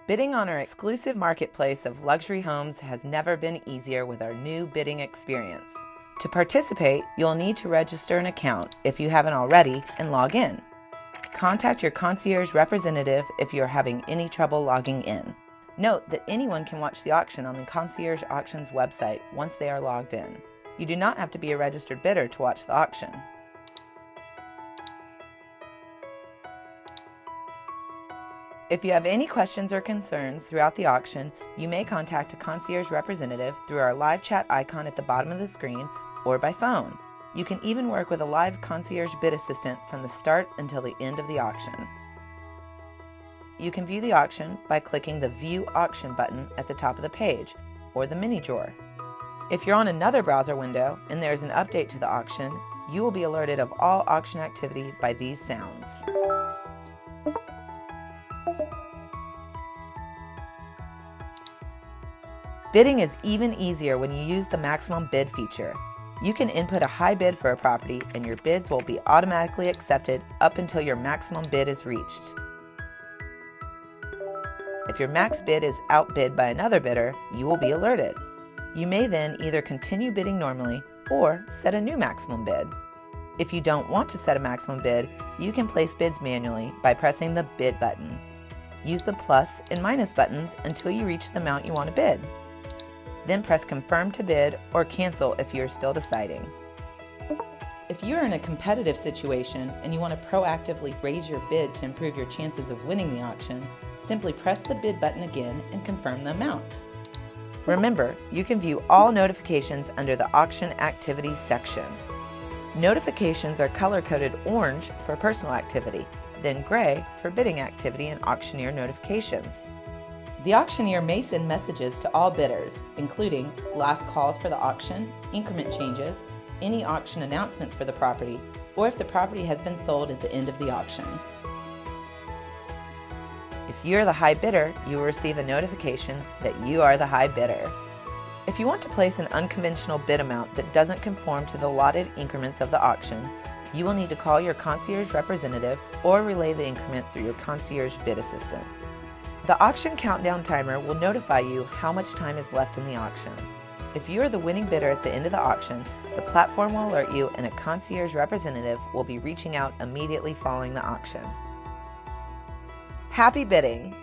Bidding on our exclusive marketplace of luxury homes has never been easier with our new bidding experience. To participate, you'll need to register an account if you haven't already and log in. Contact your concierge representative if you're having any trouble logging in. Note that anyone can watch the auction on the Concierge Auctions website once they are logged in. You do not have to be a registered bidder to watch the auction. If you have any questions or concerns throughout the auction, you may contact a concierge representative through our live chat icon at the bottom of the screen or by phone. You can even work with a live concierge bid assistant from the start until the end of the auction. You can view the auction by clicking the View Auction button at the top of the page or the mini drawer. If you're on another browser window and there's an update to the auction, you will be alerted of all auction activity by these sounds. Bidding is even easier when you use the maximum bid feature. You can input a high bid for a property and your bids will be automatically accepted up until your maximum bid is reached. If your max bid is outbid by another bidder, you will be alerted. You may then either continue bidding normally or set a new maximum bid. If you don't want to set a maximum bid, you can place bids manually by pressing the Bid button. Use the plus and minus buttons until you reach the amount you want to bid. Then press Confirm to bid or Cancel if you are still deciding. If you are in a competitive situation and you want to proactively raise your bid to improve your chances of winning the auction, simply press the Bid button again and confirm the amount. Remember, you can view all notifications under the Auction Activity section. Notifications are color-coded orange for personal activity, then gray for bidding activity and auctioneer notifications. The auctioneer may send messages to all bidders, including last calls for the auction, increment changes, any auction announcements for the property, or if the property has been sold at the end of the auction. If you're the high bidder, you will receive a notification that you are the high bidder. If you want to place an unconventional bid amount that doesn't conform to the allotted increments of the auction, you will need to call your concierge representative or relay the increment through your concierge bid assistant. The auction countdown timer will notify you how much time is left in the auction. If you are the winning bidder at the end of the auction, the platform will alert you and a concierge representative will be reaching out immediately following the auction. Happy bidding!